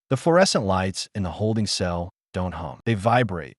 The fluorescent lights in the holding cell don't hum. They vibrate.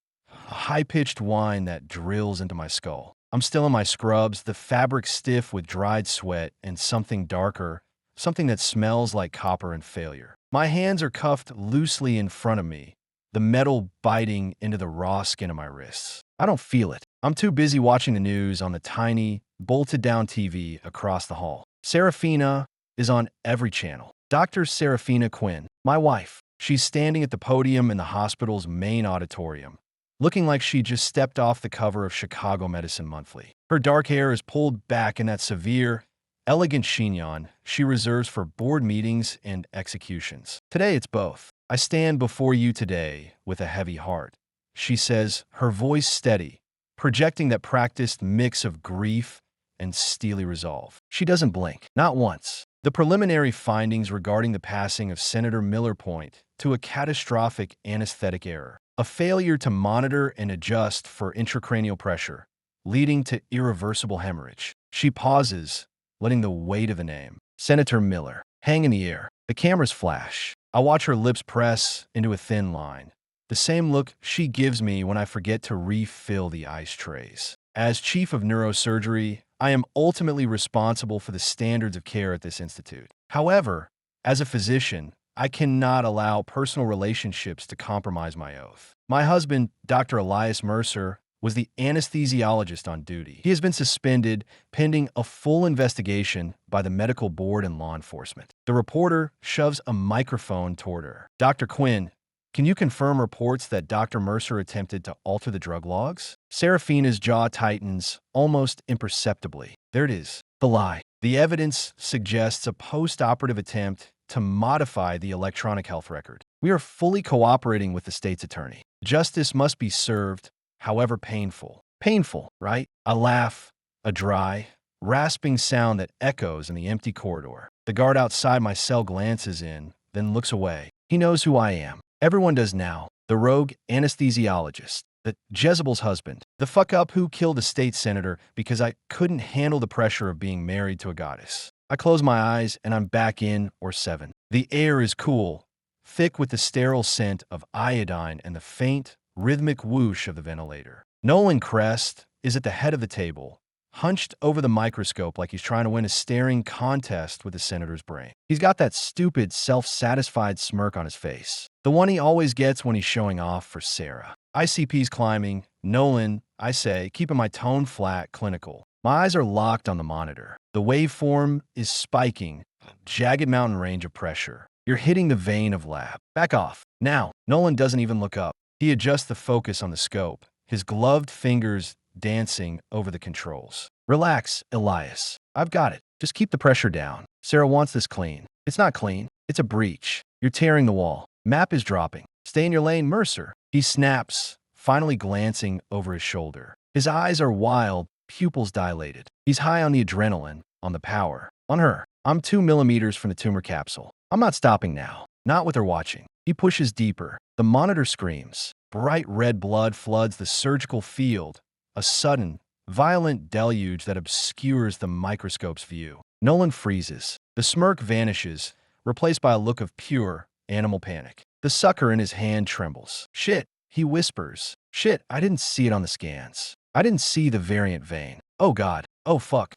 A high-pitched whine that drills into my skull. I'm still in my scrubs, the fabric stiff with dried sweat and something darker, something that smells like copper and failure. My hands are cuffed loosely in front of me, the metal biting into the raw skin of my wrists. I don't feel it. I'm too busy watching the news on the tiny, bolted-down TV across the hall. Serafina is on every channel. Dr. Serafina Quinn, my wife. She's standing at the podium in the hospital's main auditorium, looking like she just stepped off the cover of Chicago Medicine Monthly. Her dark hair is pulled back in that severe, elegant chignon she reserves for board meetings and executions. Today it's both. I stand before you today with a heavy heart, she says, her voice steady, projecting that practiced mix of grief and steely resolve. She doesn't blink, not once. The preliminary findings regarding the passing of Senator Miller point to a catastrophic anesthetic error, a failure to monitor and adjust for intracranial pressure, leading to irreversible hemorrhage. She pauses, letting the weight of the name, Senator Miller, hang in the air. The cameras flash. I watch her lips press into a thin line, the same look she gives me when I forget to refill the ice trays. As chief of neurosurgery, I am ultimately responsible for the standards of care at this institute. However, as a physician, I cannot allow personal relationships to compromise my oath. My husband, Dr. Elias Mercer, was the anesthesiologist on duty. He has been suspended pending a full investigation by the medical board and law enforcement. The reporter shoves a microphone toward her. Dr. Quinn, can you confirm reports that Dr. Mercer attempted to alter the drug logs? Serafina's jaw tightens almost imperceptibly. There it is, the lie. The evidence suggests a post-operative attempt to modify the electronic health record. We are fully cooperating with the state's attorney. Justice must be served, however painful. Painful, right? A laugh, a dry, rasping sound that echoes in the empty corridor. The guard outside my cell glances in, then looks away. He knows who I am. Everyone does now. The rogue anesthesiologist, the Jezebel's husband, the fuck-up who killed a state senator because I couldn't handle the pressure of being married to a goddess. I close my eyes and I'm back in or 7. The air is cool, thick with the sterile scent of iodine and the faint, rhythmic whoosh of the ventilator. Nolan Crest is at the head of the table, hunched over the microscope like he's trying to win a staring contest with the senator's brain. He's got that stupid, self-satisfied smirk on his face, the one he always gets when he's showing off for Sarah. ICP's climbing. Nolan, I say, keeping my tone flat, clinical. My eyes are locked on the monitor. The waveform is spiking, jagged mountain range of pressure. You're hitting the vein of lab. Back off. Now, Nolan doesn't even look up. He adjusts the focus on the scope, his gloved fingers dancing over the controls. Relax, Elias. I've got it. Just keep the pressure down. Sarah wants this clean. It's not clean. It's a breach. You're tearing the wall. Map is dropping. Stay in your lane, Mercer. He snaps, finally glancing over his shoulder. His eyes are wild, pupils dilated. He's high on the adrenaline, on the power, on her. I'm 2 millimeters from the tumor capsule. I'm not stopping now. Not with her watching. He pushes deeper. The monitor screams. Bright red blood floods the surgical field. A sudden, violent deluge that obscures the microscope's view. Nolan freezes. The smirk vanishes, replaced by a look of pure, animal panic. The sucker in his hand trembles. Shit, he whispers. Shit, I didn't see it on the scans. I didn't see the variant vein. Oh God. Oh fuck.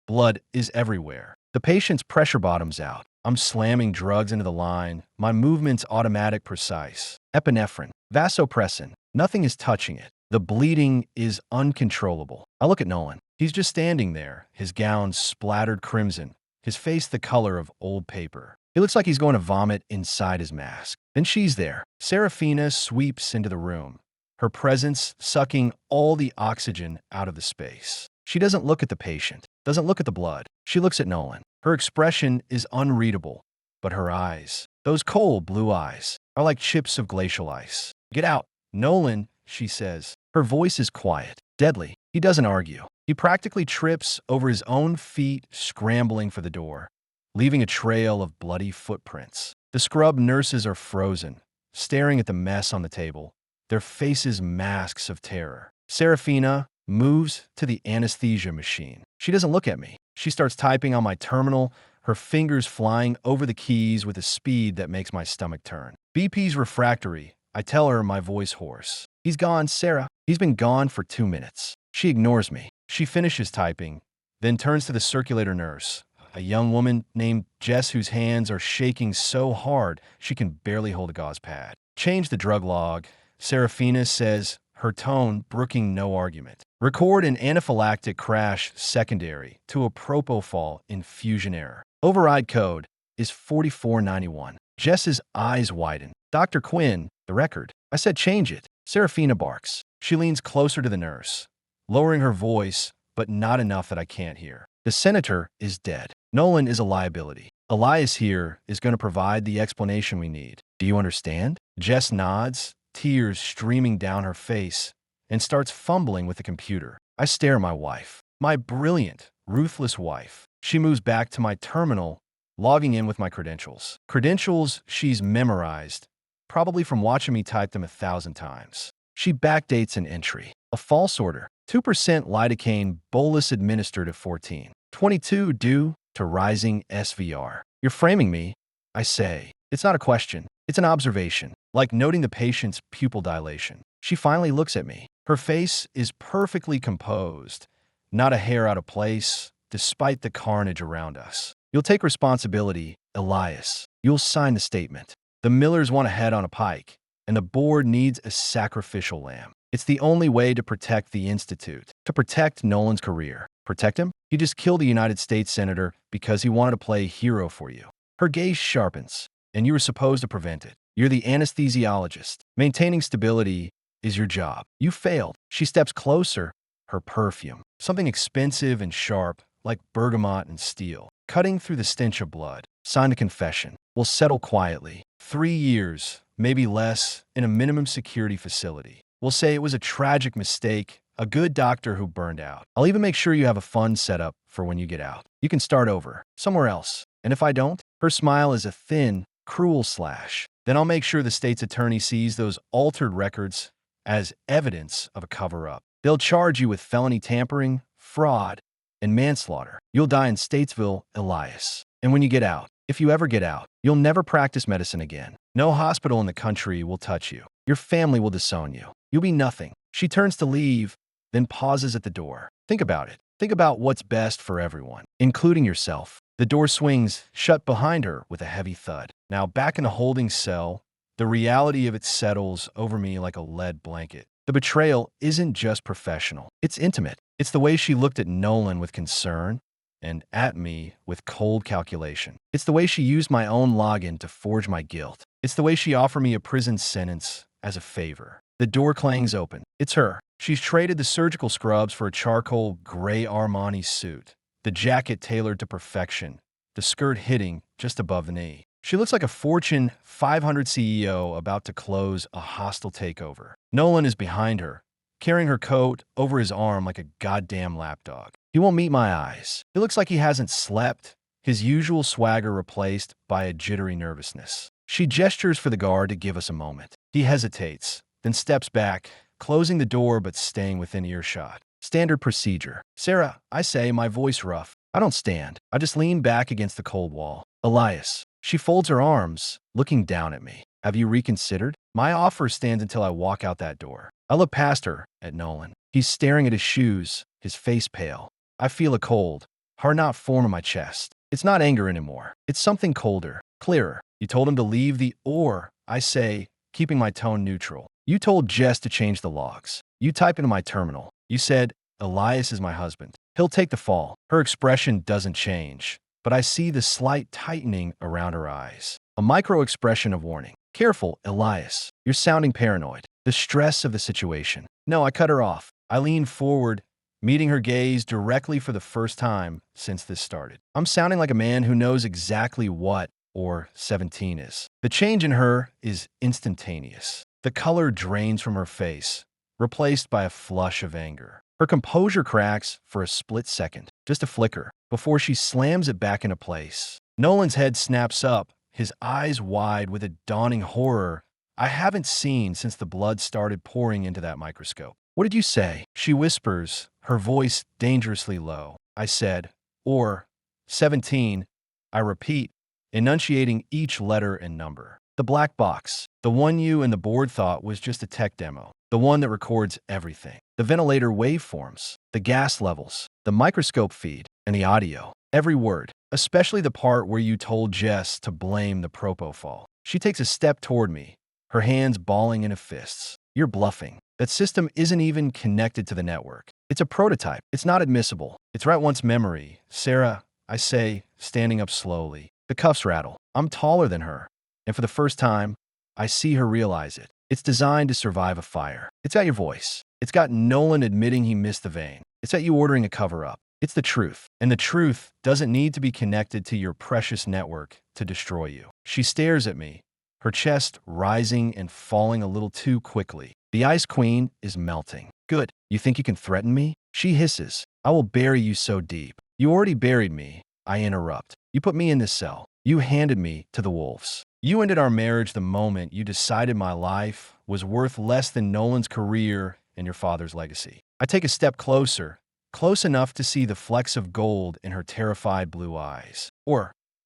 Blood is everywhere. The patient's pressure bottoms out. I'm slamming drugs into the line. My movement's automatic, precise. Epinephrine. Vasopressin. Nothing is touching it. The bleeding is uncontrollable. I look at Nolan. He's just standing there, his gown splattered crimson, his face the color of old paper. He looks like he's going to vomit inside his mask. Then she's there. Serafina sweeps into the room, her presence sucking all the oxygen out of the space. She doesn't look at the patient, doesn't look at the blood. She looks at Nolan. Her expression is unreadable, but her eyes, those cold blue eyes, are like chips of glacial ice. Get out. Nolan, she says. Her voice is quiet, deadly. He doesn't argue. He practically trips over his own feet, scrambling for the door, leaving a trail of bloody footprints. The scrub nurses are frozen, staring at the mess on the table, their faces masks of terror. Serafina moves to the anesthesia machine. She doesn't look at me. She starts typing on my terminal, her fingers flying over the keys with a speed that makes my stomach turn. BP's refractory. I tell her, my voice hoarse. He's gone, Sarah. He's been gone for 2 minutes. She ignores me. She finishes typing, then turns to the circulator nurse, a young woman named Jess whose hands are shaking so hard she can barely hold a gauze pad. Change the drug log, Serafina says, her tone brooking no argument. Record an anaphylactic crash secondary to a propofol infusion error. Override code is 4491. Jess's eyes widen. Dr. Quinn, the record. I said change it. Serafina barks. She leans closer to the nurse, lowering her voice, but not enough that I can't hear. The senator is dead. Nolan is a liability. Elias here is going to provide the explanation we need. Do you understand? Jess nods, tears streaming down her face, and starts fumbling with the computer. I stare at my wife. My brilliant, ruthless wife. She moves back to my terminal, logging in with my credentials. Credentials she's memorized, probably from watching me type them 1,000 times. She backdates an entry. A false order. 2% lidocaine bolus administered at 14. 22 due to rising SVR. You're framing me, I say. It's not a question. It's an observation, like noting the patient's pupil dilation. She finally looks at me. Her face is perfectly composed, not a hair out of place, despite the carnage around us. You'll take responsibility, Elias. You'll sign the statement. The Millers want a head on a pike, and the board needs a sacrificial lamb. It's the only way to protect the Institute, to protect Nolan's career. Protect him? You just killed a United States senator because he wanted to play hero for you. Her gaze sharpens, and you were supposed to prevent it. You're the anesthesiologist. Maintaining stability is your job. You failed. She steps closer, her perfume, something expensive and sharp, like bergamot and steel, cutting through the stench of blood. Sign a confession. We'll settle quietly. 3 years, maybe less, in a minimum security facility. We'll say it was a tragic mistake, a good doctor who burned out. I'll even make sure you have a fun setup for when you get out. You can start over, somewhere else. And if I don't? Her smile is a thin, cruel slash. Then I'll make sure the state's attorney sees those altered records as evidence of a cover-up. They'll charge you with felony tampering, fraud, and manslaughter. You'll die in Statesville, Elias. And when you get out, if you ever get out, you'll never practice medicine again. No hospital in the country will touch you. Your family will disown you. You'll be nothing. She turns to leave, then pauses at the door. Think about it. Think about what's best for everyone, including yourself. The door swings shut behind her with a heavy thud. Now back in the holding cell, the reality of it settles over me like a lead blanket. The betrayal isn't just professional. It's intimate. It's the way she looked at Nolan with concern and at me with cold calculation. It's the way she used my own login to forge my guilt. It's the way she offered me a prison sentence as a favor. The door clangs open. It's her. She's traded the surgical scrubs for a charcoal gray Armani suit, the jacket tailored to perfection, the skirt hitting just above the knee. She looks like a Fortune 500 CEO about to close a hostile takeover. Nolan is behind her, carrying her coat over his arm like a goddamn lapdog. He won't meet my eyes. It looks like he hasn't slept, his usual swagger replaced by a jittery nervousness. She gestures for the guard to give us a moment. He hesitates, then steps back, closing the door but staying within earshot. Standard procedure. Sarah, I say, my voice rough. I don't stand. I just lean back against the cold wall. Elias. She folds her arms, looking down at me. Have you reconsidered? My offer stands until I walk out that door. I look past her, at Nolan. He's staring at his shoes, his face pale. I feel a cold, hard-knot form in my chest. It's not anger anymore. It's something colder, clearer. You told him to leave the or, I say, keeping my tone neutral. You told Jess to change the logs. You type into my terminal. You said, Elias is my husband. He'll take the fall. Her expression doesn't change, but I see the slight tightening around her eyes. A micro-expression of warning. Careful, Elias. You're sounding paranoid. The stress of the situation. No, I cut her off. I lean forward, meeting her gaze directly for the first time since this started. I'm sounding like a man who knows exactly what or 17 is. The change in her is instantaneous. The color drains from her face, replaced by a flush of anger. Her composure cracks for a split second, just a flicker, before she slams it back into place. Nolan's head snaps up, his eyes wide with a dawning horror I haven't seen since the blood started pouring into that microscope. What did you say? She whispers, her voice dangerously low. I said, or 17, I repeat, enunciating each letter and number. The black box, the one you and the board thought was just a tech demo, the one that records everything. The ventilator waveforms, the gas levels, the microscope feed, and the audio. Every word, especially the part where you told Jess to blame the propofol. She takes a step toward me, her hands balling into fists. You're bluffing. That system isn't even connected to the network. It's a prototype. It's not admissible. It's right once memory. Sarah, I say, standing up slowly. The cuffs rattle. I'm taller than her. And for the first time, I see her realize it. It's designed to survive a fire. It's got your voice. It's got Nolan admitting he missed the vein. It's got you ordering a cover-up. It's the truth. And the truth doesn't need to be connected to your precious network to destroy you. She stares at me, her chest rising and falling a little too quickly. The Ice Queen is melting. Good. You think you can threaten me? She hisses. I will bury you so deep. You already buried me. I interrupt. You put me in this cell. You handed me to the wolves. You ended our marriage the moment you decided my life was worth less than Nolan's career and your father's legacy. I take a step closer, close enough to see the flecks of gold in her terrified blue eyes.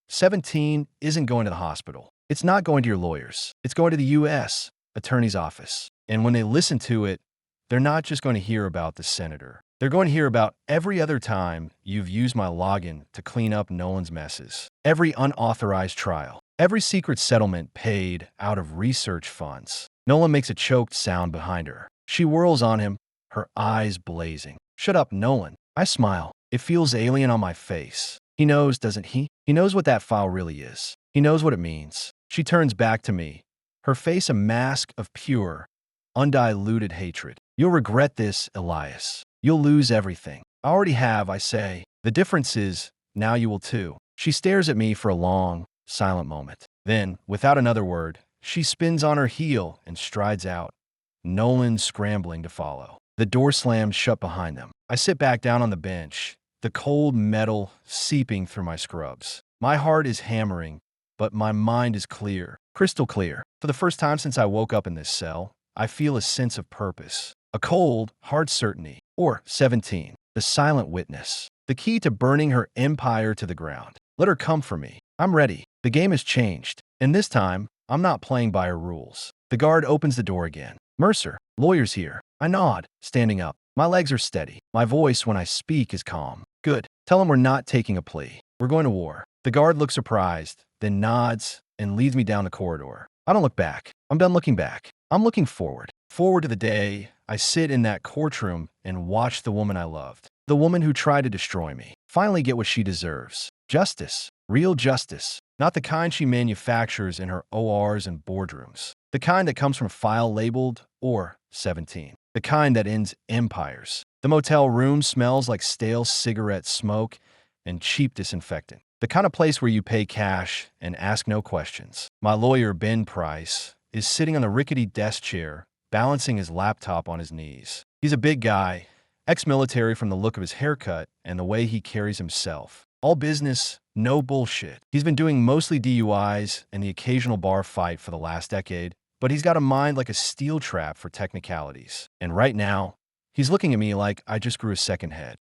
17 isn't going to the hospital. It's not going to your lawyers. It's going to the U.S. Attorney's Office. And when they listen to it, they're not just going to hear about the senator. They're going to hear about every other time you've used my login to clean up Nolan's messes. Every unauthorized trial. Every secret settlement paid out of research funds. Nolan makes a choked sound behind her. She whirls on him, her eyes blazing. Shut up, Nolan. I smile. It feels alien on my face. He knows, doesn't he? He knows what that file really is. He knows what it means. She turns back to me, her face a mask of pure, undiluted hatred. You'll regret this, Elias. You'll lose everything. I already have, I say. The difference is, now you will too. She stares at me for a long, silent moment. Then, without another word, she spins on her heel and strides out, Nolan scrambling to follow. The door slams shut behind them. I sit back down on the bench, the cold metal seeping through my scrubs. My heart is hammering, but my mind is clear, crystal clear. For the first time since I woke up in this cell, I feel a sense of purpose. A cold, hard certainty. 17. The silent witness. The key to burning her empire to the ground. Let her come for me. I'm ready. The game has changed. And this time, I'm not playing by her rules. The guard opens the door again. Mercer, lawyer's here. I nod, standing up. My legs are steady. My voice when I speak is calm. Good. Tell him we're not taking a plea. We're going to war. The guard looks surprised, then nods and leads me down the corridor. I don't look back. I'm done looking back. I'm looking forward. Forward to the day I sit in that courtroom and watch the woman I loved, the woman who tried to destroy me, finally get what she deserves. Justice. Real justice. Not the kind she manufactures in her ORs and boardrooms. The kind that comes from a file labeled 17. The kind that ends empires. The motel room smells like stale cigarette smoke and cheap disinfectant. The kind of place where you pay cash and ask no questions. My lawyer, Ben Price, is sitting on the rickety desk chair, balancing his laptop on his knees. He's a big guy, ex-military from the look of his haircut and the way he carries himself. All business, no bullshit. He's been doing mostly DUIs and the occasional bar fight for the last decade, but he's got a mind like a steel trap for technicalities. And right now, he's looking at me like I just grew a second head.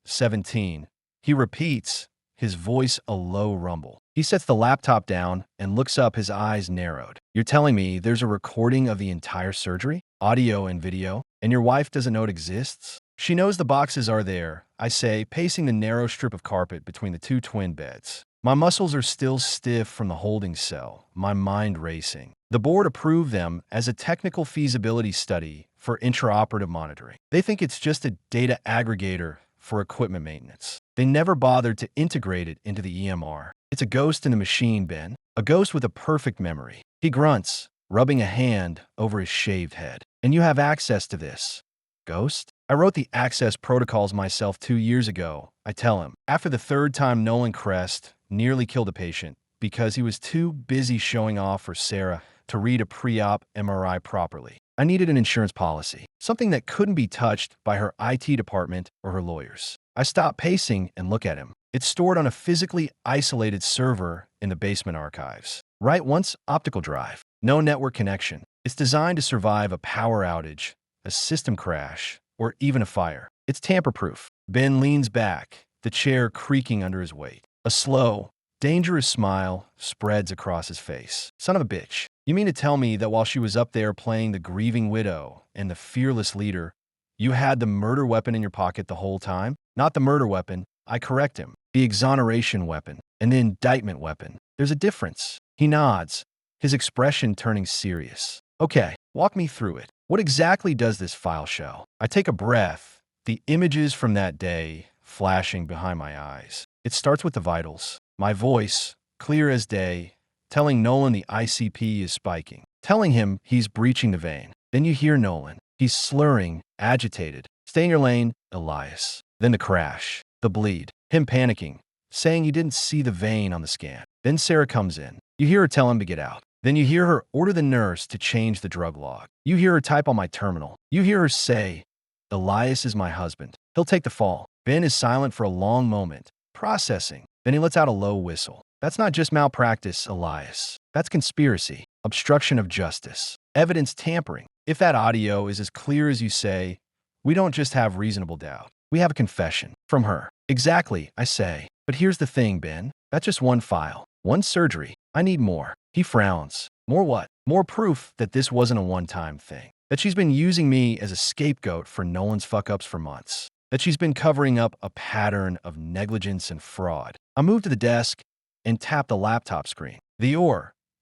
17. He repeats, his voice a low rumble. He sets the laptop down and looks up, his eyes narrowed. You're telling me there's a recording of the entire surgery? Audio and video? And your wife doesn't know it exists? She knows the boxes are there, I say, pacing the narrow strip of carpet between the two twin beds. My muscles are still stiff from the holding cell, my mind racing. The board approved them as a technical feasibility study for intraoperative monitoring. They think it's just a data aggregator for equipment maintenance. They never bothered to integrate it into the EMR. It's a ghost in the machine, Ben. A ghost with a perfect memory. He grunts, rubbing a hand over his shaved head. And you have access to this. Ghost? I wrote the access protocols myself 2 years ago, I tell him. After the third time Nolan Crest nearly killed a patient because he was too busy showing off for Sarah to read a pre-op MRI properly. I needed an insurance policy, something that couldn't be touched by her IT department or her lawyers. I stop pacing and look at him. It's stored on a physically isolated server in the basement archives. Write once optical drive. No network connection. It's designed to survive a power outage, a system crash, or even a fire. It's tamper-proof. Ben leans back, the chair creaking under his weight. A slow, dangerous smile spreads across his face. Son of a bitch. You mean to tell me that while she was up there playing the grieving widow and the fearless leader, you had the murder weapon in your pocket the whole time? Not the murder weapon. I correct him. The exoneration weapon and the indictment weapon. There's a difference. He nods, his expression turning serious. Okay, walk me through it. What exactly does this file show? I take a breath, the images from that day flashing behind my eyes. It starts with the vitals. My voice, clear as day, telling Nolan the ICP is spiking, telling him he's breaching the vein. Then you hear Nolan. He's slurring, agitated. Stay in your lane, Elias. Then the crash, the bleed, him panicking, saying he didn't see the vein on the scan. Then Sarah comes in. You hear her tell him to get out. Then you hear her order the nurse to change the drug log. You hear her type on my terminal. You hear her say, Elias is my husband. He'll take the fall. Ben is silent for a long moment, processing. Then he lets out a low whistle. That's not just malpractice, Elias. That's conspiracy, obstruction of justice, evidence tampering. If that audio is as clear as you say, we don't just have reasonable doubt. We have a confession from her. Exactly, I say. But here's the thing, Ben. That's just one file, one surgery. I need more. He frowns. More what? More proof that this wasn't a one-time thing. That she's been using me as a scapegoat for Nolan's fuck-ups for months. That she's been covering up a pattern of negligence and fraud. I move to the desk and tap the laptop screen. The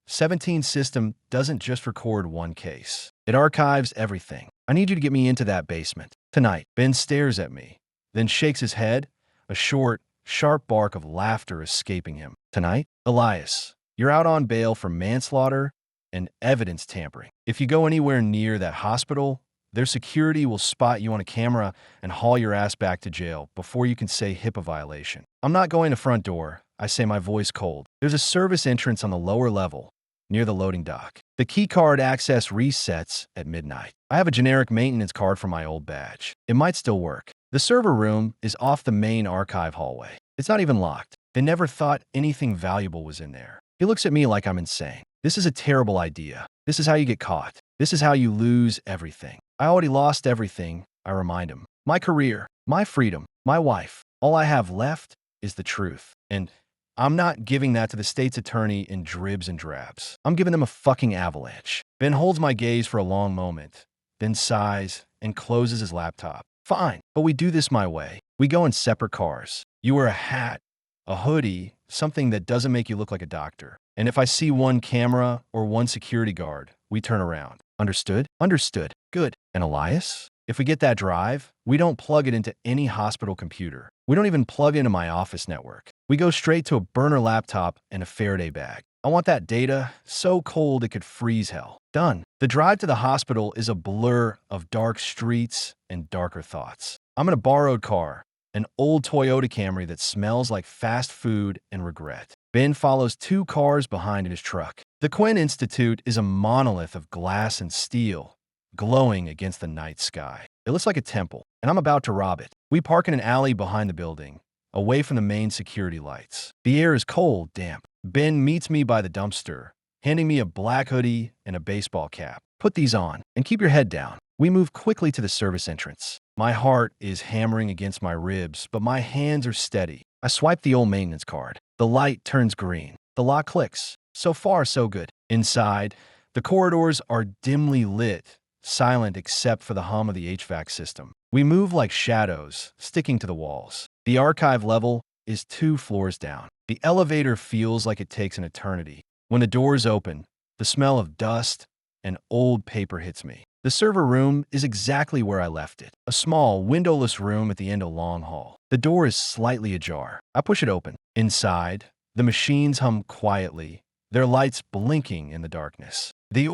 17 system doesn't just record one case. It archives everything. I need you to get me into that basement. Tonight. Ben stares at me, then shakes his head, a short, sharp bark of laughter escaping him. Tonight? Elias, you're out on bail for manslaughter and evidence tampering. If you go anywhere near that hospital, their security will spot you on a camera and haul your ass back to jail before you can say HIPAA violation. I'm not going to front door, I say, my voice cold. There's a service entrance on the lower level, near the loading dock. The keycard access resets at midnight. I have a generic maintenance card from my old badge. It might still work. The server room is off the main archive hallway. It's not even locked. They never thought anything valuable was in there. He looks at me like I'm insane. This is a terrible idea. This is how you get caught. This is how you lose everything. I already lost everything, I remind him. My career, my freedom, my wife. All I have left is the truth. And I'm not giving that to the state's attorney in dribs and drabs. I'm giving them a fucking avalanche. Ben holds my gaze for a long moment, then sighs and closes his laptop. Fine, but we do this my way. We go in separate cars. You wear a hat, a hoodie, something that doesn't make you look like a doctor. And if I see one camera or one security guard, we turn around. Understood? Understood. Good. And Elias? If we get that drive, we don't plug it into any hospital computer. We don't even plug into my office network. We go straight to a burner laptop and a Faraday bag. I want that data so cold it could freeze hell. Done. The drive to the hospital is a blur of dark streets and darker thoughts. I'm in a borrowed car, an old Toyota Camry that smells like fast food and regret. Ben follows 2 cars behind in his truck. The Quinn Institute is a monolith of glass and steel, glowing against the night sky. It looks like a temple, and I'm about to rob it. We park in an alley behind the building, away from the main security lights. The air is cold, damp. Ben meets me by the dumpster, handing me a black hoodie and a baseball cap. Put these on, and keep your head down. We move quickly to the service entrance. My heart is hammering against my ribs, but my hands are steady. I swipe the old maintenance card. The light turns green. The lock clicks. So far, so good. Inside, the corridors are dimly lit, silent except for the hum of the HVAC system. We move like shadows, sticking to the walls. The archive level is 2 floors down. The elevator feels like it takes an eternity. When the doors open, the smell of dust and old paper hits me. The server room is exactly where I left it. A small, windowless room at the end of a long hall. The door is slightly ajar. I push it open. Inside, the machines hum quietly, their lights blinking in the darkness. The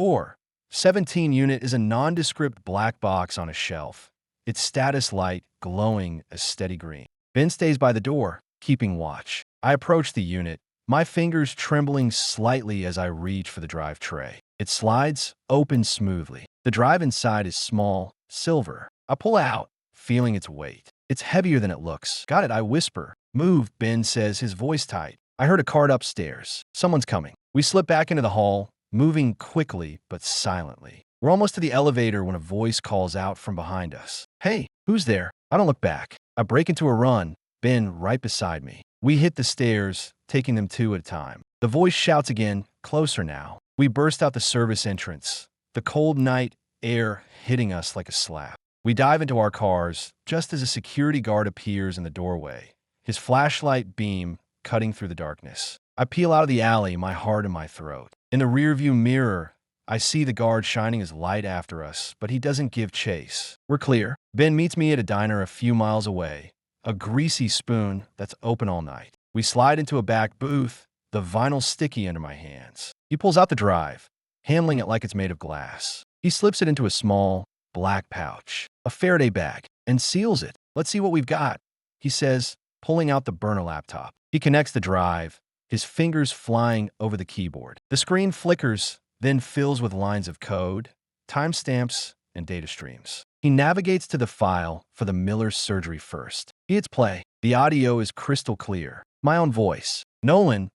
17 unit is a nondescript black box on a shelf, its status light glowing a steady green. Ben stays by the door, keeping watch. I approach the unit, my fingers trembling slightly as I reach for the drive tray. It slides open smoothly. The drive inside is small, silver. I pull out, feeling its weight. It's heavier than it looks. Got it, I whisper. Move, Ben says, his voice tight. I heard a cart upstairs. Someone's coming. We slip back into the hall, moving quickly but silently. We're almost to the elevator when a voice calls out from behind us. Hey, who's there? I don't look back. I break into a run, Ben right beside me. We hit the stairs, taking them two at a time. The voice shouts again, closer now. We burst out the service entrance, the cold night air hitting us like a slap. We dive into our cars just as a security guard appears in the doorway, his flashlight beam cutting through the darkness. I peel out of the alley, my heart in my throat. In the rearview mirror, I see the guard shining his light after us, but he doesn't give chase. We're clear. Ben meets me at a diner a few miles away, a greasy spoon that's open all night. We slide into a back booth, the vinyl sticky under my hands. He pulls out the drive, handling it like it's made of glass. He slips it into a small, black pouch, a Faraday bag, and seals it. Let's see what we've got, he says, pulling out the burner laptop. He connects the drive, his fingers flying over the keyboard. The screen flickers, then fills with lines of code, timestamps, and data streams. He navigates to the file for the Miller's surgery first. He hits play. The audio is crystal clear. My own voice. Nolan,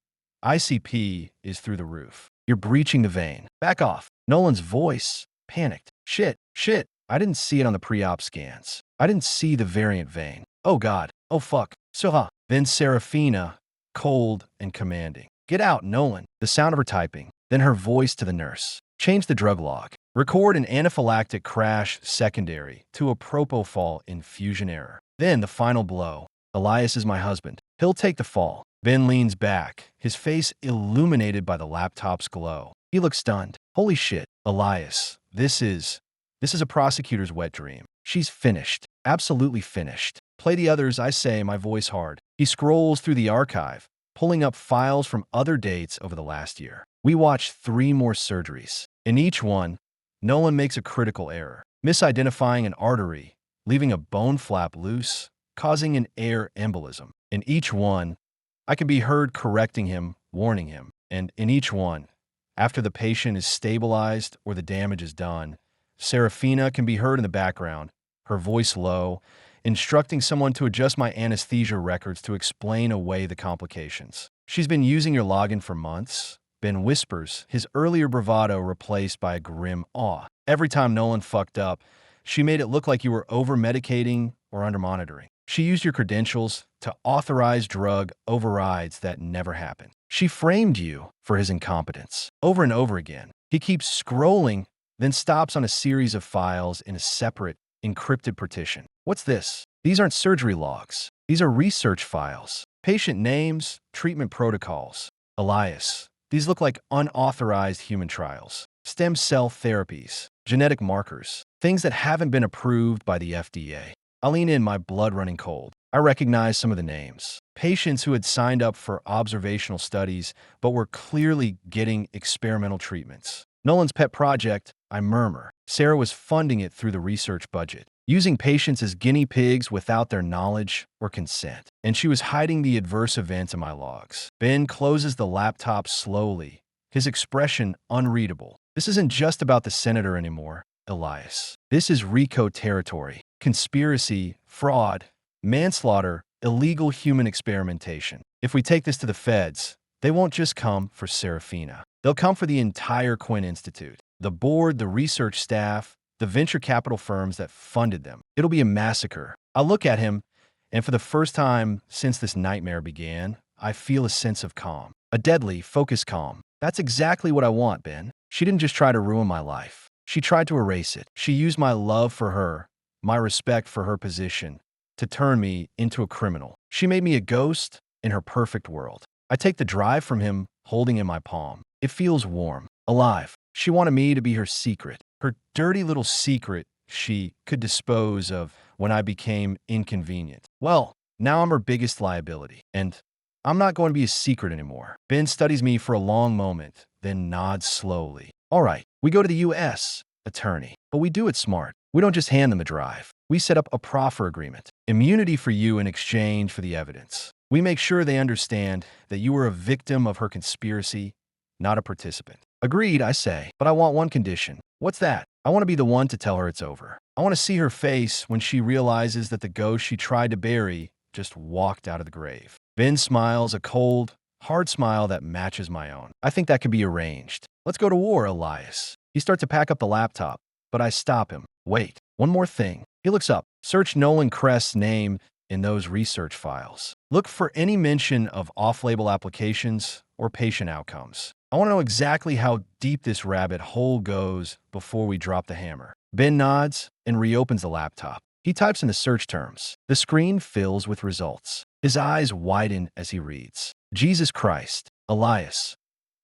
ICP is through the roof. You're breaching the vein. Back off. Nolan's voice. Panicked. Shit. I didn't see it on the pre-op scans. I didn't see the variant vein. Oh God. Oh fuck. So, Then Serafina, cold and commanding. Get out, Nolan. The sound of her typing. Then her voice to the nurse. Change the drug log. Record an anaphylactic crash secondary to a propofol infusion error. Then the final blow. Elias is my husband. He'll take the fall. Ben leans back, his face illuminated by the laptop's glow. He looks stunned. Holy shit, Elias. This is a prosecutor's wet dream. She's finished. Absolutely finished. Play the others, I say, my voice hard. He scrolls through the archive, pulling up files from other dates over the last year. We watch 3 more surgeries. In each one, Nolan makes a critical error, misidentifying an artery, leaving a bone flap loose, causing an air embolism. In each one, I can be heard correcting him, warning him. And in each one, after the patient is stabilized or the damage is done, Serafina can be heard in the background, her voice low, instructing someone to adjust my anesthesia records to explain away the complications. She's been using your login for months. Ben whispers, his earlier bravado replaced by a grim awe. Every time Nolan fucked up, she made it look like you were over-medicating or under-monitoring. She used your credentials to authorize drug overrides that never happened. She framed you for his incompetence. Over and over again. He keeps scrolling, then stops on a series of files in a separate, encrypted partition. What's this? These aren't surgery logs. These are research files. Patient names, treatment protocols. Elias. These look like unauthorized human trials. Stem cell therapies. Genetic markers. Things that haven't been approved by the FDA. I lean in, my blood running cold. I recognize some of the names. Patients who had signed up for observational studies but were clearly getting experimental treatments. Nolan's pet project, I murmur. Sarah was funding it through the research budget, using patients as guinea pigs without their knowledge or consent. And she was hiding the adverse events in my logs. Ben closes the laptop slowly, his expression unreadable. This isn't just about the senator anymore, Elias. This is RICO territory. Conspiracy, fraud, manslaughter, illegal human experimentation. If we take this to the feds, they won't just come for Serafina. They'll come for the entire Quinn Institute. The board, the research staff, the venture capital firms that funded them. It'll be a massacre. I look at him, and for the first time since this nightmare began, I feel a sense of calm. A deadly, focused calm. That's exactly what I want, Ben. She didn't just try to ruin my life. She tried to erase it. She used my love for her, my respect for her position, to turn me into a criminal. She made me a ghost in her perfect world. I take the drive from him, holding in my palm. It feels warm, alive. She wanted me to be her secret, her dirty little secret she could dispose of when I became inconvenient. Well, now I'm her biggest liability, and I'm not going to be a secret anymore. Ben studies me for a long moment, then nods slowly. All right, we go to the U.S. attorney, but we do it smart. We don't just hand them a drive. We set up a proffer agreement, immunity for you in exchange for the evidence. We make sure they understand that you were a victim of her conspiracy, not a participant. Agreed, I say, but I want one condition. What's that? I want to be the one to tell her it's over. I want to see her face when she realizes that the ghost she tried to bury just walked out of the grave. Ben smiles, a cold, hard smile that matches my own. I think that can be arranged. Let's go to war, Elias. He starts to pack up the laptop, but I stop him. Wait, one more thing. He looks up. Search Nolan Crest's name in those research files. Look for any mention of off-label applications or patient outcomes. I want to know exactly how deep this rabbit hole goes before we drop the hammer. Ben nods and reopens the laptop. He types in the search terms. The screen fills with results. His eyes widen as he reads. Jesus Christ, Elias.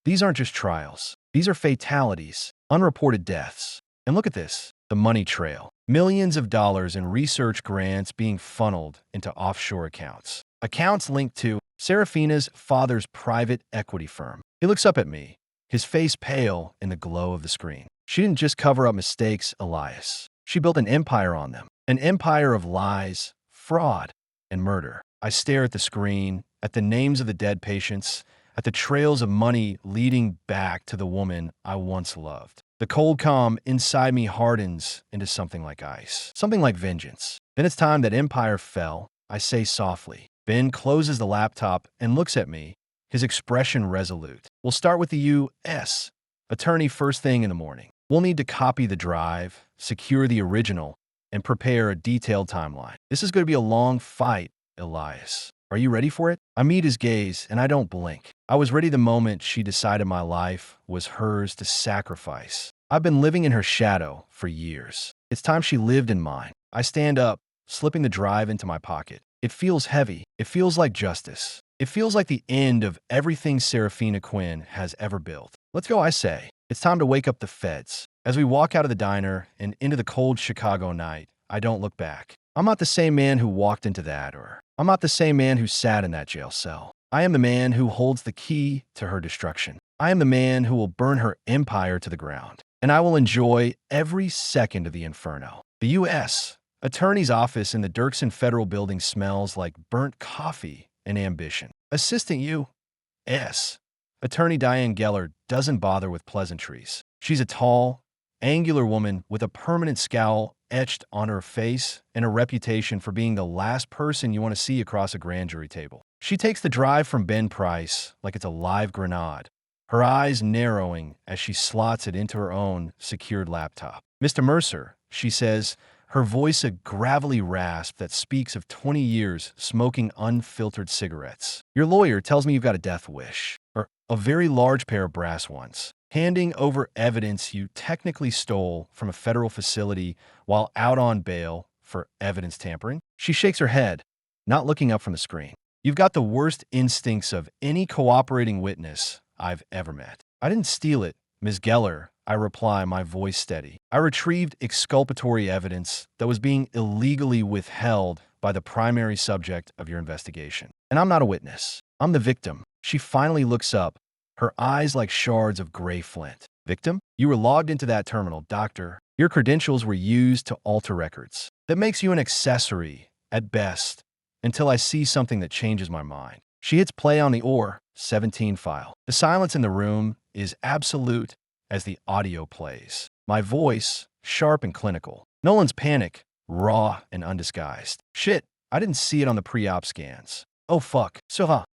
These aren't just trials. These are fatalities, unreported deaths. And look at this, the money trail. Millions of dollars in research grants being funneled into offshore accounts. Accounts linked to Serafina's father's private equity firm. He looks up at me, his face pale in the glow of the screen. She didn't just cover up mistakes, Elias. She built an empire on them. An empire of lies, fraud, and murder. I stare at the screen, at the names of the dead patients, at the trails of money leading back to the woman I once loved. The cold calm inside me hardens into something like ice, something like vengeance. Then it's time that empire fell, I say softly. Ben closes the laptop and looks at me, his expression resolute. We'll start with the U.S. attorney first thing in the morning. We'll need to copy the drive, secure the original, and prepare a detailed timeline. This is going to be a long fight, Elias. Are you ready for it? I meet his gaze, and I don't blink. I was ready the moment she decided my life was hers to sacrifice. I've been living in her shadow for years. It's time she lived in mine. I stand up, slipping the drive into my pocket. It feels heavy. It feels like justice. It feels like the end of everything Serafina Quinn has ever built. Let's go, I say. It's time to wake up the feds. As we walk out of the diner and into the cold Chicago night, I don't look back. I'm not the same man who walked into that, or I'm not the same man who sat in that jail cell. I am the man who holds the key to her destruction. I am the man who will burn her empire to the ground. And I will enjoy every second of the inferno. The U.S. Attorney's office in the Dirksen Federal Building smells like burnt coffee and ambition. Assistant U.S. Attorney Diane Geller doesn't bother with pleasantries. She's a tall, angular woman with a permanent scowl etched on her face and a reputation for being the last person you want to see across a grand jury table. She takes the drive from Ben Price like it's a live grenade, her eyes narrowing as she slots it into her own secured laptop. Mr. Mercer, she says, her voice a gravelly rasp that speaks of 20 years smoking unfiltered cigarettes. Your lawyer tells me you've got a death wish, or a very large pair of brass ones, handing over evidence you technically stole from a federal facility while out on bail for evidence tampering. She shakes her head, not looking up from the screen. You've got the worst instincts of any cooperating witness I've ever met. I didn't steal it, Ms. Geller, I reply, my voice steady. I retrieved exculpatory evidence that was being illegally withheld by the primary subject of your investigation. And I'm not a witness. I'm the victim. She finally looks up, her eyes like shards of gray flint. Victim? You were logged into that terminal, doctor. Your credentials were used to alter records. That makes you an accessory, at best, until I see something that changes my mind. She hits play on the OR 17 file. The silence in the room is absolute as the audio plays. My voice, sharp and clinical. Nolan's panic, raw and undisguised. Shit, I didn't see it on the pre-op scans. Oh fuck.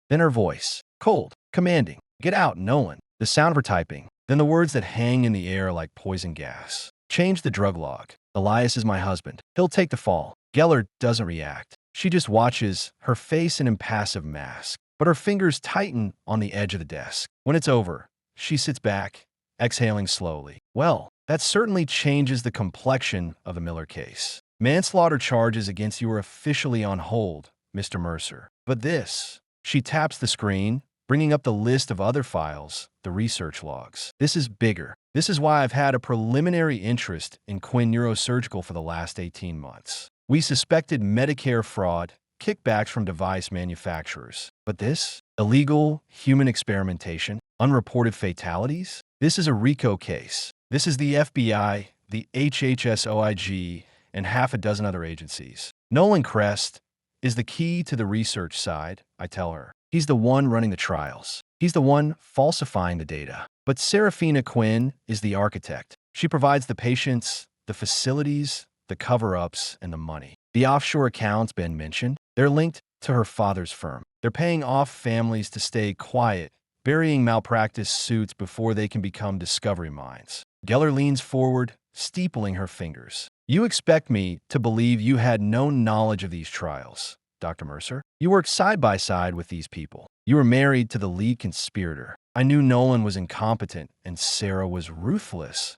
Then her voice, cold, commanding. Get out, Nolan. The sound of her typing. Then the words that hang in the air like poison gas. Change the drug log. Elias is my husband. He'll take the fall. Geller doesn't react. She just watches, her face an impassive mask. But her fingers tighten on the edge of the desk. When it's over, she sits back, exhaling slowly. Well, that certainly changes the complexion of the Miller case. Manslaughter charges against you are officially on hold, Mr. Mercer. But this, she taps the screen, bringing up the list of other files, the research logs. This is bigger. This is why I've had a preliminary interest in Quinn Neurosurgical for the last 18 months. We suspected Medicare fraud, kickbacks from device manufacturers. But this? Illegal human experimentation? Unreported fatalities? This is a RICO case. This is the FBI, the HHSOIG, and half a dozen other agencies. Nolan Crest is the key to the research side, I tell her. He's the one running the trials. He's the one falsifying the data. But Serafina Quinn is the architect. She provides the patients, the facilities, the cover-ups, and the money. The offshore accounts Ben mentioned, they're linked to her father's firm. They're paying off families to stay quiet, burying malpractice suits before they can become discovery mines. Geller leans forward, steepling her fingers. You expect me to believe you had no knowledge of these trials, Dr. Mercer. You worked side by side with these people. You were married to the lead conspirator. I knew Nolan was incompetent and Sarah was ruthless.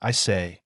I say,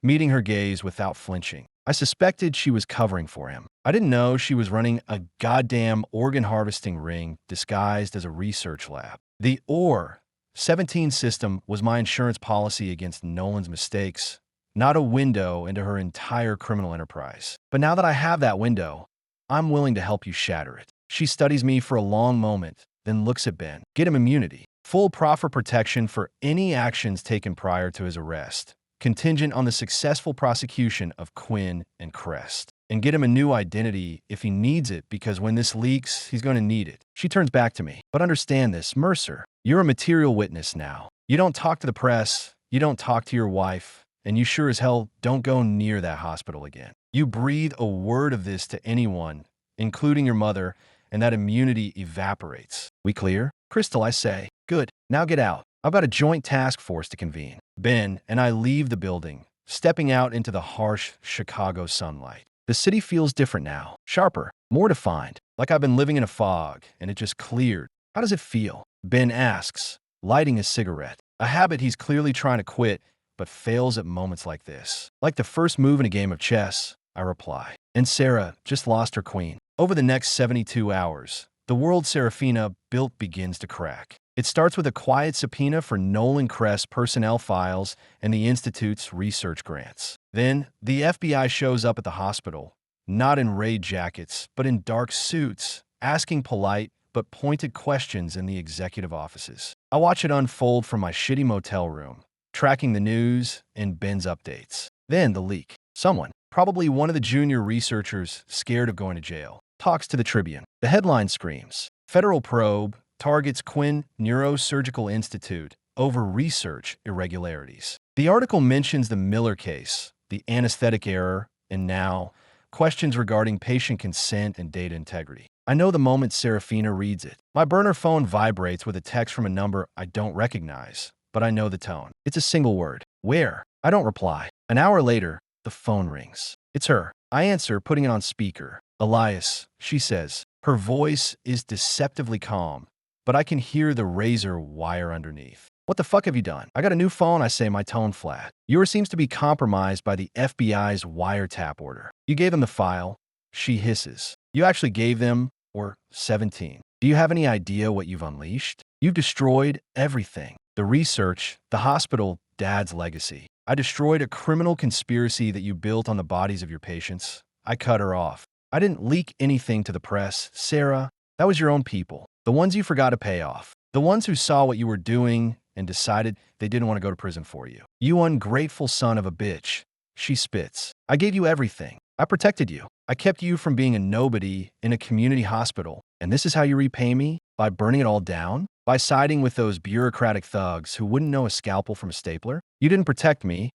meeting her gaze without flinching. I suspected she was covering for him. I didn't know she was running a goddamn organ harvesting ring disguised as a research lab. The OR 17 system was my insurance policy against Nolan's mistakes, not a window into her entire criminal enterprise. But now that I have that window, I'm willing to help you shatter it. She studies me for a long moment, then looks at Ben. Get him immunity. Full proffer protection for any actions taken prior to his arrest, contingent on the successful prosecution of Quinn and Crest. And get him a new identity if he needs it, because when this leaks, he's going to need it. She turns back to me. But understand this, Mercer, you're a material witness now. You don't talk to the press, you don't talk to your wife, and you sure as hell don't go near that hospital again. You breathe a word of this to anyone, including your mother, and that immunity evaporates. We clear? Crystal, I say. Good. Now get out. I've got a joint task force to convene. Ben and I leave the building, stepping out into the harsh Chicago sunlight. The city feels different now, sharper, more defined, like I've been living in a fog, and it just cleared. How does it feel? Ben asks, lighting a cigarette, a habit he's clearly trying to quit, but fails at moments like this. Like the first move in a game of chess, I reply. And Sarah just lost her queen. Over the next 72 hours, the world Serafina built begins to crack. It starts with a quiet subpoena for Nolan Crest personnel files and the Institute's research grants. Then, the FBI shows up at the hospital, not in raid jackets, but in dark suits, asking polite but pointed questions in the executive offices. I watch it unfold from my shitty motel room, tracking the news and Ben's updates. Then the leak. Someone, probably one of the junior researchers scared of going to jail, talks to the Tribune. The headline screams, "Federal probe targets Quinn Neurosurgical Institute over research irregularities." The article mentions the Miller case, the anesthetic error, and now, questions regarding patient consent and data integrity. I know the moment Serafina reads it. My burner phone vibrates with a text from a number I don't recognize, but I know the tone. It's a single word. Where? I don't reply. An hour later, the phone rings. It's her. I answer, putting it on speaker. "Elias," she says. Her voice is deceptively calm, but I can hear the razor wire underneath. "What the fuck have you done?" "I got a new phone," I say, my tone flat. "Yours seems to be compromised by the FBI's wiretap order." "You gave them the file," she hisses. "You actually gave them, or 17. Do you have any idea what you've unleashed? You've destroyed everything. The research, the hospital, Dad's legacy. I destroyed a criminal conspiracy that you built on the bodies of your patients." I cut her off. "I didn't leak anything to the press, Sarah. That was your own people. The ones you forgot to pay off. The ones who saw what you were doing and decided they didn't want to go to prison for you. You ungrateful son of a bitch." She spits. "I gave you everything. I protected you. I kept you from being a nobody in a community hospital. And this is how you repay me? By burning it all down? By siding with those bureaucratic thugs who wouldn't know a scalpel from a stapler? You didn't protect me,"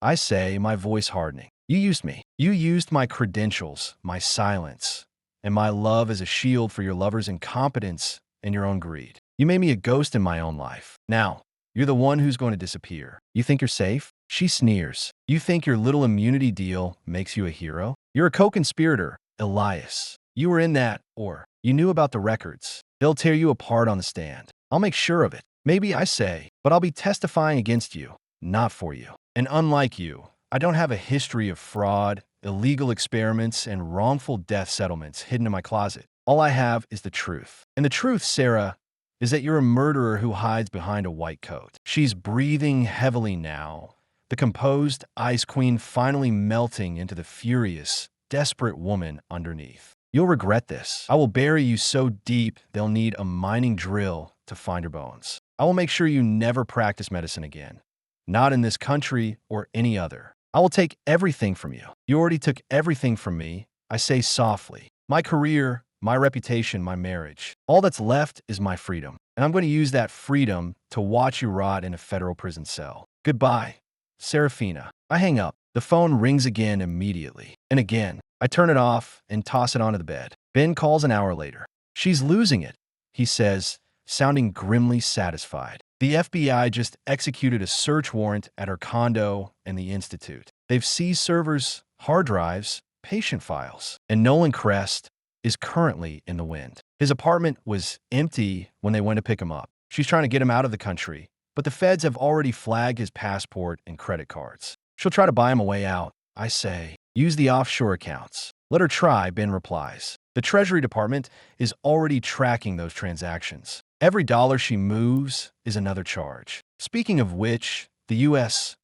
I say, my voice hardening. "You used me. You used my credentials, my silence, and my love as a shield for your lover's incompetence and your own greed. You made me a ghost in my own life. Now, you're the one who's going to disappear. You think you're safe?" She sneers. "You think your little immunity deal makes you a hero? You're a co-conspirator, Elias. You were in that, or you knew about the records. They'll tear you apart on the stand. I'll make sure of it. Maybe," I say, "but I'll be testifying against you, not for you. And unlike you, I don't have a history of fraud, illegal experiments, and wrongful death settlements hidden in my closet. All I have is the truth. And the truth, Sarah, is that you're a murderer who hides behind a white coat." She's breathing heavily now, the composed Ice Queen finally melting into the furious, desperate woman underneath. "You'll regret this. I will bury you so deep they'll need a mining drill to find your bones. I will make sure you never practice medicine again. Not in this country or any other. I will take everything from you. You already took everything from me," I say softly. "My career, my reputation, my marriage. All that's left is my freedom. And I'm going to use that freedom to watch you rot in a federal prison cell. Goodbye, Serafina." I hang up. The phone rings again immediately. And again. I turn it off and toss it onto the bed. Ben calls an hour later. "She's losing it," he says, sounding grimly satisfied. "The FBI just executed a search warrant at her condo and the Institute. They've seized servers, hard drives, patient files. And Nolan Crest is currently in the wind. His apartment was empty when they went to pick him up. She's trying to get him out of the country, but the feds have already flagged his passport and credit cards. She'll try to buy him a way out. I say, use the offshore accounts. Let her try, Ben replies. The Treasury Department is already tracking those transactions. Every dollar she moves is another charge. Speaking of which, the U.S.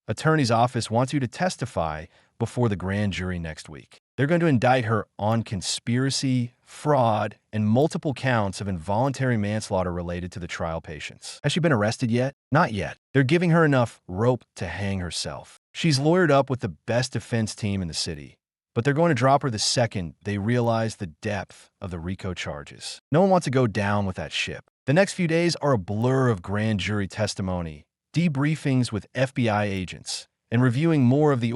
Attorney's Office wants you to testify before the grand jury next week. They're going to indict her on conspiracy, fraud, and multiple counts of involuntary manslaughter related to the trial patients. Has she been arrested yet? Not yet. They're giving her enough rope to hang herself. She's lawyered up with the best defense team in the city, but they're going to drop her the second they realize the depth of the RICO charges. No one wants to go down with that ship. The next few days are a blur of grand jury testimony, debriefings with FBI agents, and reviewing more of the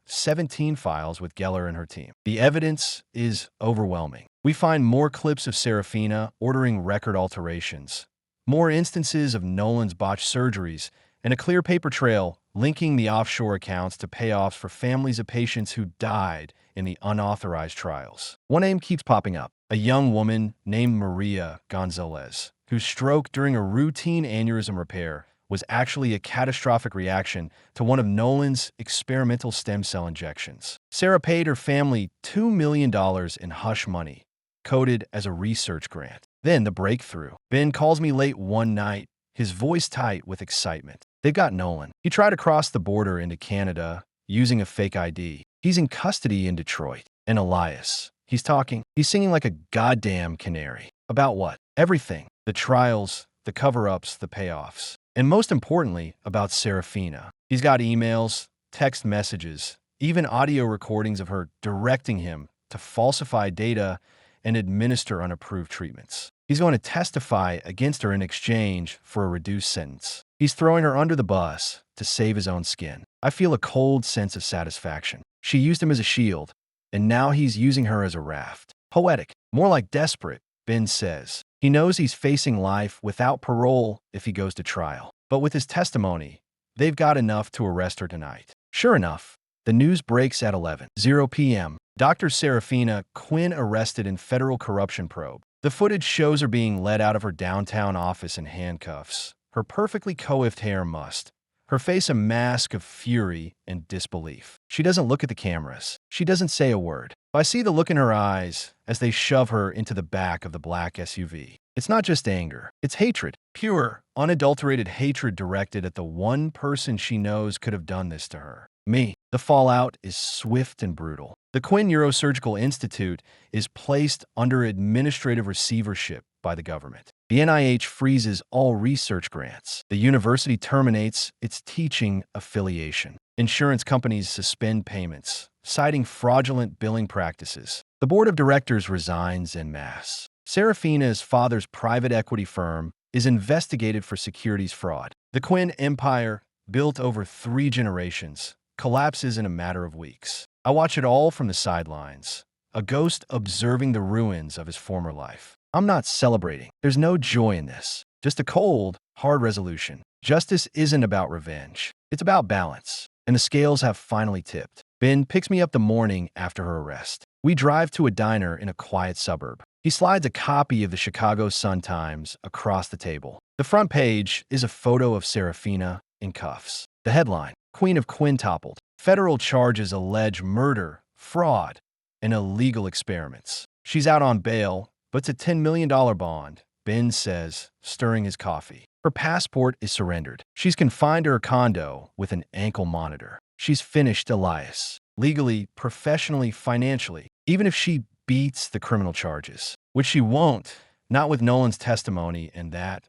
17 files with Geller and her team. The evidence is overwhelming. We find more clips of Serafina ordering record alterations, more instances of Nolan's botched surgeries, and a clear paper trail linking the offshore accounts to payoffs for families of patients who died in the unauthorized trials. One name keeps popping up, a young woman named Maria Gonzalez, whose stroke during a routine aneurysm repair was actually a catastrophic reaction to one of Nolan's experimental stem cell injections. Sarah paid her family $2 million in hush money, coded as a research grant. Then the breakthrough. Ben calls me late one night, his voice tight with excitement. They've got Nolan. He tried to cross the border into Canada using a fake ID. He's in custody in Detroit. And Elias. He's talking. He's singing like a goddamn canary. About what? Everything. The trials, the cover-ups, the payoffs. And most importantly, about Serafina. He's got emails, text messages, even audio recordings of her directing him to falsify data and administer unapproved treatments. He's going to testify against her in exchange for a reduced sentence. He's throwing her under the bus to save his own skin. I feel a cold sense of satisfaction. She used him as a shield, and now he's using her as a raft. Poetic, more like desperate, Ben says. He knows he's facing life without parole if he goes to trial. But with his testimony, they've got enough to arrest her tonight. Sure enough, the news breaks at 11:00 p.m. Dr. Serafina Quinn arrested in federal corruption probe. The footage shows her being led out of her downtown office in handcuffs, her perfectly coiffed hair mussed, her face a mask of fury and disbelief. She doesn't look at the cameras. She doesn't say a word. I see the look in her eyes as they shove her into the back of the black SUV. It's not just anger. It's hatred. Pure, unadulterated hatred directed at the one person she knows could have done this to her. Me. The fallout is swift and brutal. The Quinn Neurosurgical Institute is placed under administrative receivership by the government. The NIH freezes all research grants. The university terminates its teaching affiliation. Insurance companies suspend payments, citing fraudulent billing practices. The board of directors resigns en masse. Serafina's father's private equity firm is investigated for securities fraud. The Quinn empire, built over 3 generations, collapses in a matter of weeks. I watch it all from the sidelines, a ghost observing the ruins of his former life. I'm not celebrating. There's no joy in this. Just a cold, hard resolution. Justice isn't about revenge. It's about balance. And the scales have finally tipped. Ben picks me up the morning after her arrest. We drive to a diner in a quiet suburb. He slides a copy of the Chicago Sun-Times across the table. The front page is a photo of Serafina in cuffs. The headline, Queen of Quintoppled. Federal charges allege murder, fraud, and illegal experiments. She's out on bail, but it's a $10 million bond, Ben says, stirring his coffee. Her passport is surrendered. She's confined to her condo with an ankle monitor. She's finished Elias. Legally, professionally, financially. Even if she beats the criminal charges, which she won't, not with Nolan's testimony and that,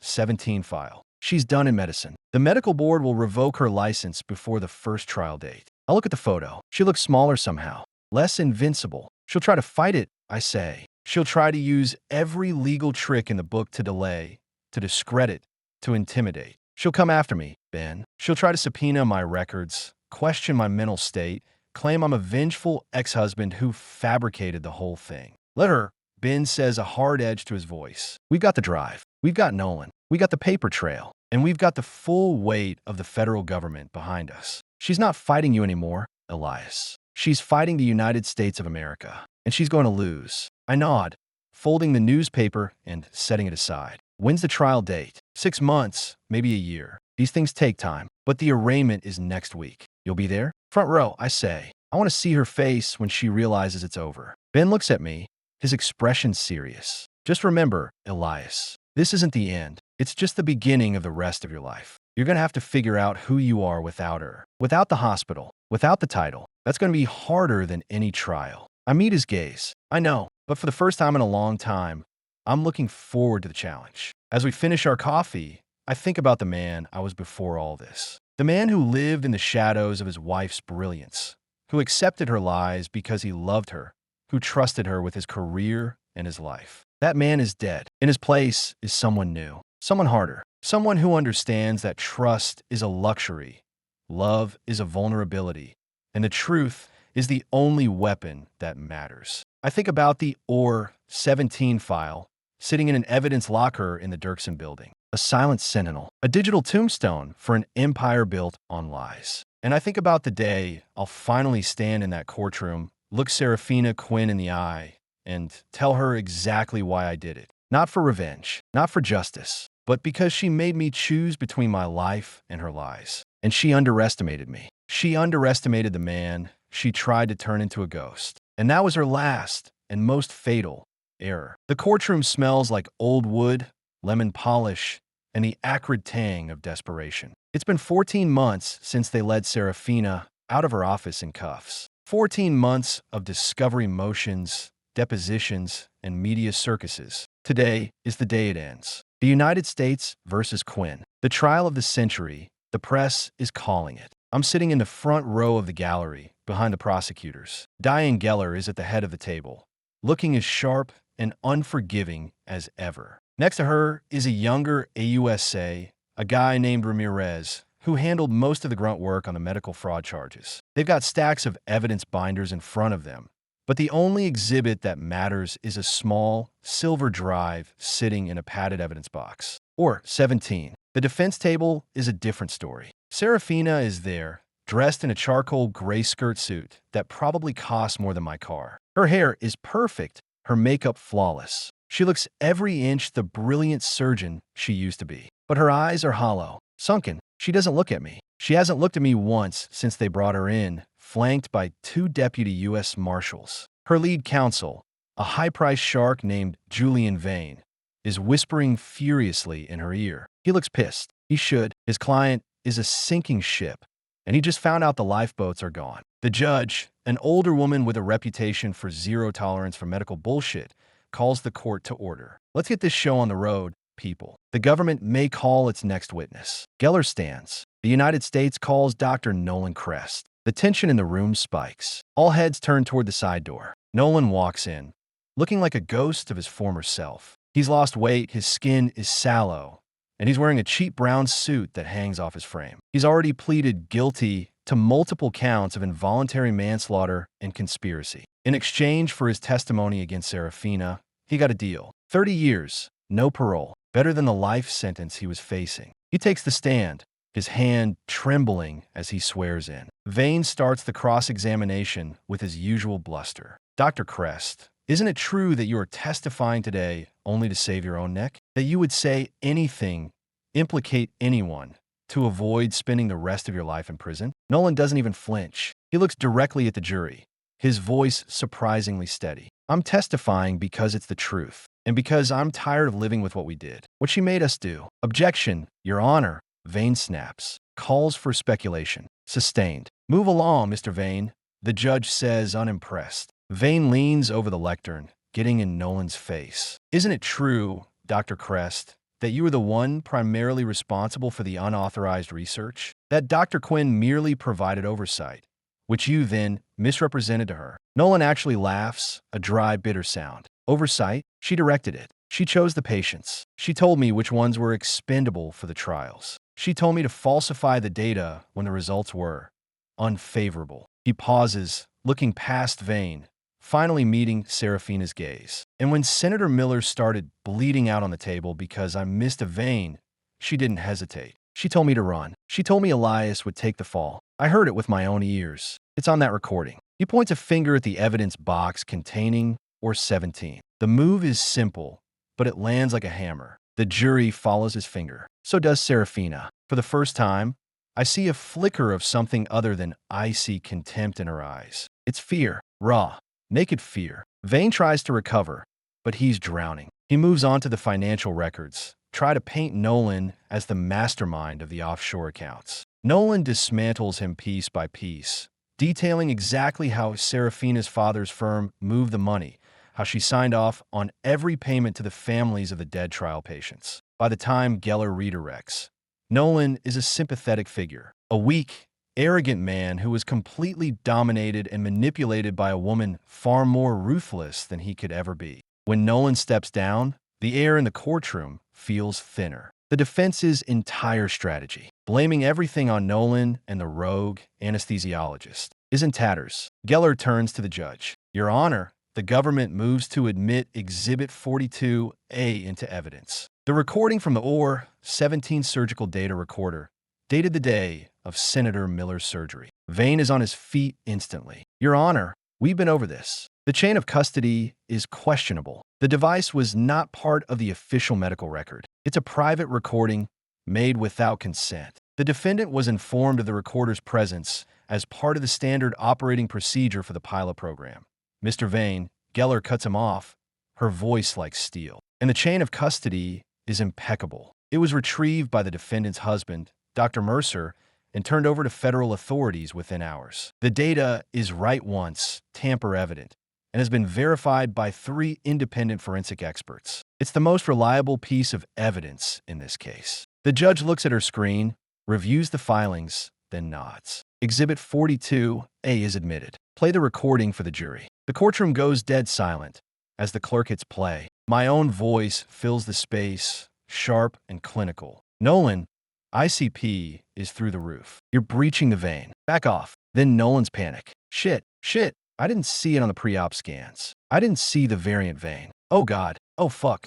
17 file. She's done in medicine. The medical board will revoke her license before the first trial date. I look at the photo. She looks smaller somehow, less invincible. She'll try to fight it, I say. She'll try to use every legal trick in the book to delay, to discredit, to intimidate. She'll come after me, Ben. She'll try to subpoena my records, question my mental state, claim I'm a vengeful ex-husband who fabricated the whole thing. Let her, Ben says, a hard edge to his voice. We've got the drive. We've got Nolan. We got the paper trail. And we've got the full weight of the federal government behind us. She's not fighting you anymore, Elias. She's fighting the United States of America. and she's going to lose. I nod, folding the newspaper and setting it aside. When's the trial date? 6 months, maybe a year. These things take time, but the arraignment is next week. You'll be there? Front row, I say. I want to see her face when she realizes it's over. Ben looks at me, his expression serious. Just remember, Elias, this isn't the end. It's just the beginning of the rest of your life. You're going to have to figure out who you are without her, without the hospital, without the title. That's going to be harder than any trial. I meet his gaze. I know, but for the first time in a long time, I'm looking forward to the challenge. As we finish our coffee, I think about the man I was before all this. The man who lived in the shadows of his wife's brilliance, who accepted her lies because he loved her, who trusted her with his career and his life. That man is dead. In his place is someone new, someone harder, someone who understands that trust is a luxury, love is a vulnerability, and the truth is the only weapon that matters. I think about the OR 17 file sitting in an evidence locker in the Dirksen building, a silent sentinel, a digital tombstone for an empire built on lies. And I think about the day I'll finally stand in that courtroom, look Serafina Quinn in the eye, and tell her exactly why I did it. Not for revenge, not for justice, but because she made me choose between my life and her lies. And she underestimated me. She underestimated the man she tried to turn into a ghost. And that was her last and most fatal error. The courtroom smells like old wood, lemon polish, and the acrid tang of desperation. It's been 14 months since they led Serafina out of her office in cuffs. 14 months of discovery motions, depositions, and media circuses. Today is the day it ends. The United States versus Quinn. The trial of the century. The press is calling it. I'm sitting in the front row of the gallery, behind the prosecutors. Diane Geller is at the head of the table, looking as sharp and unforgiving as ever. Next to her is a younger AUSA, a guy named Ramirez, who handled most of the grunt work on the medical fraud charges. They've got stacks of evidence binders in front of them, but the only exhibit that matters is a small, silver drive sitting in a padded evidence box. Or 17. The defense table is a different story. Serafina is there, dressed in a charcoal gray skirt suit that probably costs more than my car. Her hair is perfect, her makeup flawless. She looks every inch the brilliant surgeon she used to be. But her eyes are hollow, sunken. She doesn't look at me. She hasn't looked at me once since they brought her in, flanked by 2 deputy U.S. Marshals. Her lead counsel, a high-priced shark named Julian Vane, is whispering furiously in her ear. He looks pissed. He should. His client is a sinking ship, and he just found out the lifeboats are gone. The judge, an older woman with a reputation for zero tolerance for medical bullshit, calls the court to order. Let's get this show on the road, people. The government may call its next witness. Geller stands. The United States calls Dr. Nolan Crest. The tension in the room spikes. All heads turn toward the side door. Nolan walks in, looking like a ghost of his former self. He's lost weight, his skin is sallow, and he's wearing a cheap brown suit that hangs off his frame. He's already pleaded guilty to multiple counts of involuntary manslaughter and conspiracy. In exchange for his testimony against Serafina, he got a deal. 30 years, no parole, better than the life sentence he was facing. He takes the stand, his hand trembling as he swears in. Vane starts the cross-examination with his usual bluster. Dr. Crest, isn't it true that you are testifying today only to save your own neck? That you would say anything, implicate anyone, to avoid spending the rest of your life in prison? Nolan doesn't even flinch. He looks directly at the jury, his voice surprisingly steady. I'm testifying because it's the truth, and because I'm tired of living with what we did, what she made us do. Objection, Your Honor. Vane snaps, calls for speculation. Sustained. Move along, Mr. Vane, the judge says, unimpressed. Vane leans over the lectern, getting in Nolan's face. Isn't it true, Dr. Crest, that you were the one primarily responsible for the unauthorized research? That Dr. Quinn merely provided oversight, which you then misrepresented to her? Nolan actually laughs, a dry, bitter sound. Oversight? She directed it. She chose the patients. She told me which ones were expendable for the trials. She told me to falsify the data when the results were unfavorable. He pauses, looking past Vane, finally meeting Serafina's gaze. And when Senator Miller started bleeding out on the table because I missed a vein, she didn't hesitate. She told me to run. She told me Elias would take the fall. I heard it with my own ears. It's on that recording. He points a finger at the evidence box containing or 17. The move is simple, but it lands like a hammer. The jury follows his finger. So does Serafina. For the first time, I see a flicker of something other than icy contempt in her eyes. It's fear. Raw, naked fear. Vane tries to recover, but he's drowning. He moves on to the financial records, try to paint Nolan as the mastermind of the offshore accounts. Nolan dismantles him piece by piece, detailing exactly how Serafina's father's firm moved the money, how she signed off on every payment to the families of the dead trial patients. By the time Geller redirects, Nolan is a sympathetic figure, a weak, arrogant man who was completely dominated and manipulated by a woman far more ruthless than he could ever be. When Nolan steps down, the air in the courtroom feels thinner. The defense's entire strategy, blaming everything on Nolan and the rogue anesthesiologist, is in tatters. Geller turns to the judge. Your Honor, the government moves to admit Exhibit 42A into evidence. The recording from the OR 17 surgical data recorder, dated the day of Senator Miller's surgery. Vane is on his feet instantly. Your Honor, we've been over this. The chain of custody is questionable. The device was not part of the official medical record. It's a private recording made without consent. The defendant was informed of the recorder's presence as part of the standard operating procedure for the pilot program. Mr. Vane, Geller cuts him off, her voice like steel. And the chain of custody is impeccable. It was retrieved by the defendant's husband, Dr. Mercer, and turned over to federal authorities within hours. The data is write once, tamper evident, and has been verified by 3 independent forensic experts. It's the most reliable piece of evidence in this case. The judge looks at her screen, reviews the filings, then nods. Exhibit 42A is admitted. Play the recording for the jury. The courtroom goes dead silent as the clerk hits play. My own voice fills the space, sharp and clinical. Nolan, ICP is through the roof. You're breaching the vein. Back off. Then Nolan's panic. Shit. I didn't see it on the pre-op scans. I didn't see the variant vein. Oh God. Oh fuck.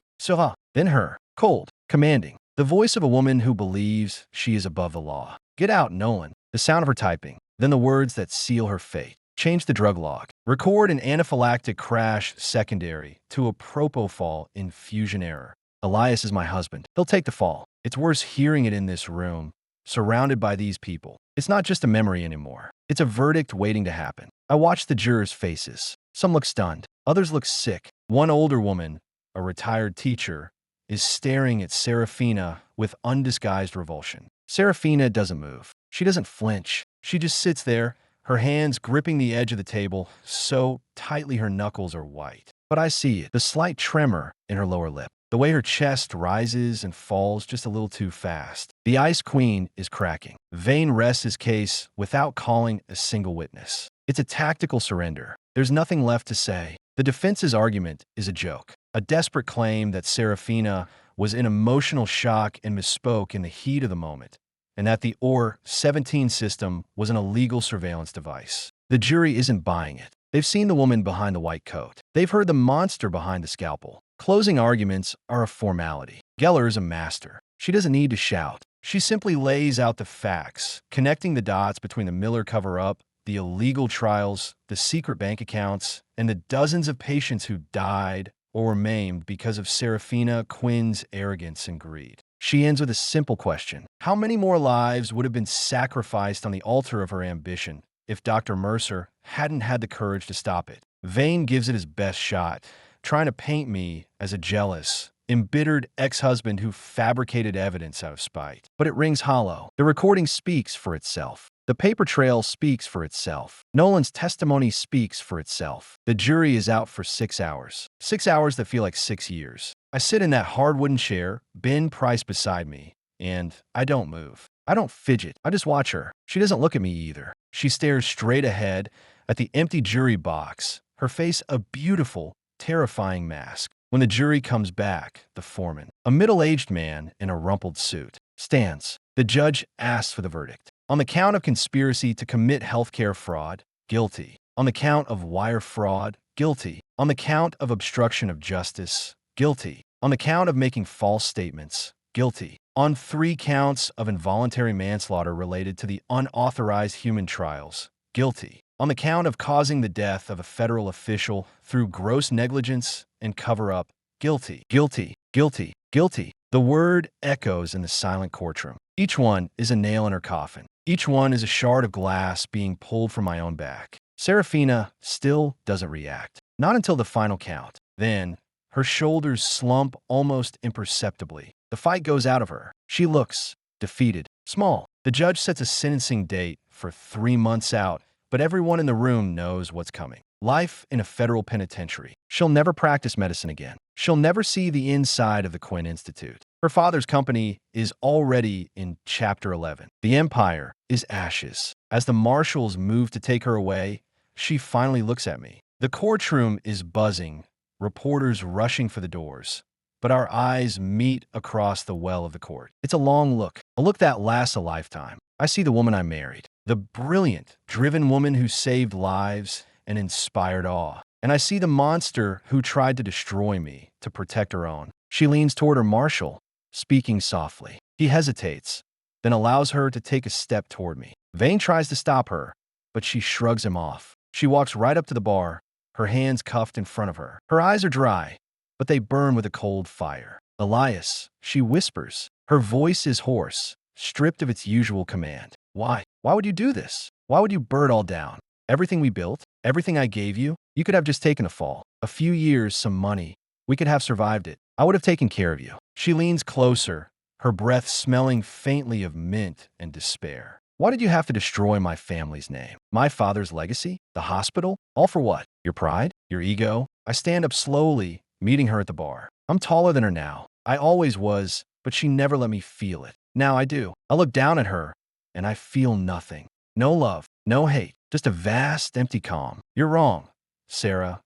Then her. Cold. Commanding. The voice of a woman who believes she is above the law. Get out, Nolan. The sound of her typing. Then the words that seal her fate. Change the drug log. Record an anaphylactic crash secondary to a propofol infusion error. Elias is my husband. He'll take the fall. It's worse hearing it in this room, surrounded by these people. It's not just a memory anymore. It's a verdict waiting to happen. I watch the jurors' faces. Some look stunned. Others look sick. One older woman, a retired teacher, is staring at Serafina with undisguised revulsion. Serafina doesn't move. She doesn't flinch. She just sits there, her hands gripping the edge of the table so tightly her knuckles are white. But I see it, the slight tremor in her lower lip, the way her chest rises and falls just a little too fast. The Ice Queen is cracking. Vane rests his case without calling a single witness. It's a tactical surrender. There's nothing left to say. The defense's argument is a joke, a desperate claim that Serafina was in emotional shock and misspoke in the heat of the moment, and that the OR 17 system was an illegal surveillance device. The jury isn't buying it. They've seen the woman behind the white coat. They've heard the monster behind the scalpel. Closing arguments are a formality. Geller is a master. She doesn't need to shout. She simply lays out the facts, connecting the dots between the Miller cover-up, the illegal trials, the secret bank accounts, and the dozens of patients who died or were maimed because of Serafina Quinn's arrogance and greed. She ends with a simple question. How many more lives would have been sacrificed on the altar of her ambition if Dr. Mercer hadn't had the courage to stop it? Vane gives it his best shot, trying to paint me as a jealous, embittered ex-husband who fabricated evidence out of spite. But it rings hollow. The recording speaks for itself. The paper trail speaks for itself. Nolan's testimony speaks for itself. The jury is out for 6 hours. 6 hours that feel like 6 years. I sit in that hard wooden chair, Ben Price beside me, and I don't move. I don't fidget. I just watch her. She doesn't look at me either. She stares straight ahead at the empty jury box, her face a beautiful, terrifying mask. When the jury comes back, the foreman, a middle-aged man in a rumpled suit, stands. The judge asks for the verdict. On the count of conspiracy to commit healthcare fraud, guilty. On the count of wire fraud, guilty. On the count of obstruction of justice, guilty. On the count of making false statements, guilty. On 3 counts of involuntary manslaughter related to the unauthorized human trials, guilty. on the count of causing the death of a federal official through gross negligence and cover-up. Guilty, guilty, guilty, guilty. The word echoes in the silent courtroom. Each one is a nail in her coffin. Each one is a shard of glass being pulled from my own back. Serafina still doesn't react. Not until the final count. Then, her shoulders slump almost imperceptibly. The fight goes out of her. She looks defeated, small. The judge sets a sentencing date for 3 months out, but everyone in the room knows what's coming. Life in a federal penitentiary. She'll never practice medicine again. She'll never see the inside of the Quinn Institute. Her father's company is already in Chapter 11. The empire is ashes. As the marshals move to take her away, she finally looks at me. The courtroom is buzzing, reporters rushing for the doors, but our eyes meet across the well of the court. It's a long look, a look that lasts a lifetime. I see the woman I married, the brilliant, driven woman who saved lives and inspired awe. And I see the monster who tried to destroy me to protect her own. She leans toward her marshal, speaking softly. He hesitates, then allows her to take a step toward me. Vane tries to stop her, but she shrugs him off. She walks right up to the bar, her hands cuffed in front of her. Her eyes are dry, but they burn with a cold fire. Elias, she whispers. Her voice is hoarse, stripped of its usual command. Why? Why would you do this? Why would you burn it all down? Everything we built, everything I gave you, you could have just taken a fall. A few years, some money. We could have survived it. I would have taken care of you. She leans closer, her breath smelling faintly of mint and despair. Why did you have to destroy my family's name? My father's legacy? The hospital? All for what? Your pride? Your ego? I stand up slowly, meeting her at the bar. I'm taller than her now. I always was, but she never let me feel it. Now I do. I look down at her, and I feel nothing. No love, no hate, just a vast, empty calm. You're wrong, Sarah,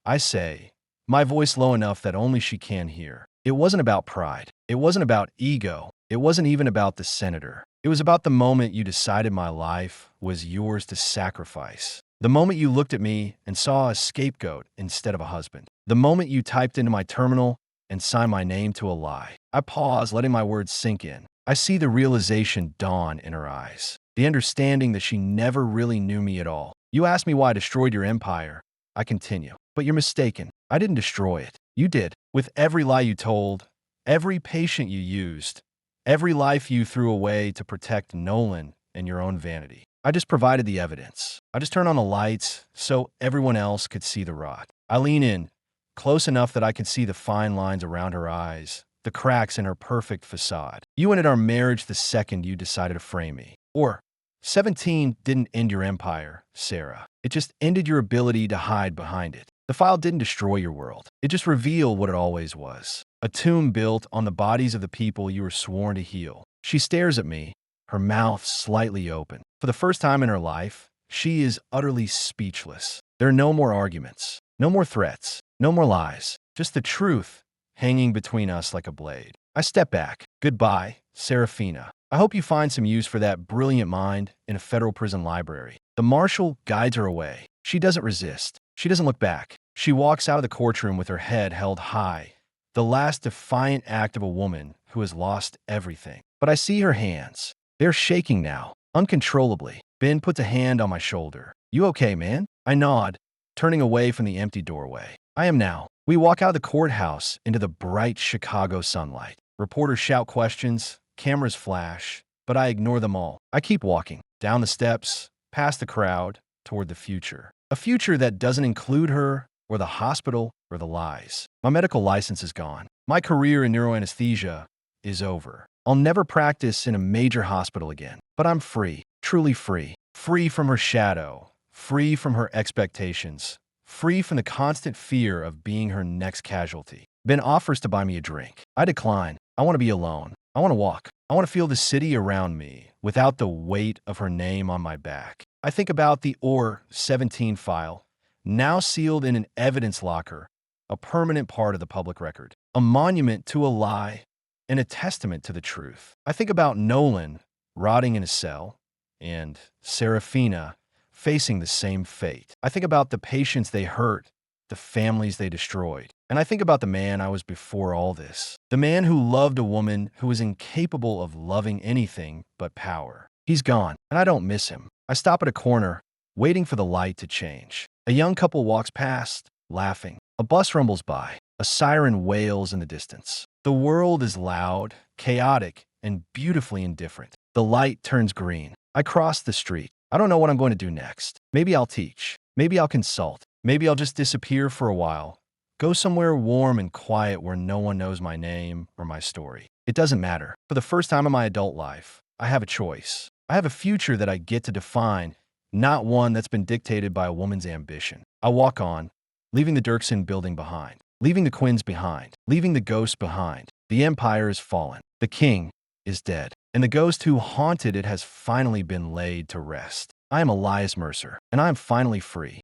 I say, my voice low enough that only she can hear. It wasn't about pride. It wasn't about ego. It wasn't even about the senator. It was about the moment you decided my life was yours to sacrifice. The moment you looked at me and saw a scapegoat instead of a husband. The moment you typed into my terminal and signed my name to a lie. I pause, letting my words sink in. I see the realization dawn in her eyes. The understanding that she never really knew me at all. You asked me why I destroyed your empire. I continue. But you're mistaken. I didn't destroy it. You did. With every lie you told, every patient you used, every life you threw away to protect Nolan and your own vanity. I just provided the evidence. I just turned on the lights so everyone else could see the rot. I lean in, close enough that I can see the fine lines around her eyes, the cracks in her perfect facade. You ended our marriage the second you decided to frame me. Or, 17 didn't end your empire, Sarah. It just ended your ability to hide behind it. The file didn't destroy your world. It just revealed what it always was. A tomb built on the bodies of the people you were sworn to heal. She stares at me, her mouth slightly open. For the first time in her life, she is utterly speechless. There are no more arguments, no more threats, no more lies. Just the truth hanging between us like a blade. I step back. Goodbye, Serafina. I hope you find some use for that brilliant mind in a federal prison library. The marshal guides her away. She doesn't resist. She doesn't look back. She walks out of the courtroom with her head held high, the last defiant act of a woman who has lost everything. But I see her hands. They're shaking now, uncontrollably. Ben puts a hand on my shoulder. You okay, man? I nod, turning away from the empty doorway. I am now. We walk out of the courthouse into the bright Chicago sunlight. Reporters shout questions, cameras flash, but I ignore them all. I keep walking, down the steps, past the crowd, toward the future. A future that doesn't include her, or the hospital, or the lies. My medical license is gone. My career in neuroanesthesia is over. I'll never practice in a major hospital again. But I'm free, truly free. Free from her shadow, free from her expectations, free from the constant fear of being her next casualty. Ben offers to buy me a drink. I decline. I want to be alone. I want to walk. I want to feel the city around me without the weight of her name on my back. I think about the OR 17 file, now sealed in an evidence locker, a permanent part of the public record, a monument to a lie and a testament to the truth. I think about Nolan rotting in a cell and Serafina facing the same fate. I think about the patients they hurt, the families they destroyed. And I think about the man I was before all this. The man who loved a woman who was incapable of loving anything but power. He's gone, and I don't miss him. I stop at a corner, waiting for the light to change. A young couple walks past, laughing. A bus rumbles by. A siren wails in the distance. The world is loud, chaotic, and beautifully indifferent. The light turns green. I cross the street. I don't know what I'm going to do next. Maybe I'll teach. Maybe I'll consult. Maybe I'll just disappear for a while. Go somewhere warm and quiet where no one knows my name or my story. It doesn't matter. For the first time in my adult life, I have a choice. I have a future that I get to define, not one that's been dictated by a woman's ambition. I walk on, leaving the Dirksen building behind, leaving the Quins behind, leaving the ghosts behind. The empire is fallen. The king is dead, and the ghost who haunted it has finally been laid to rest. I am Elias Mercer, and I am finally free.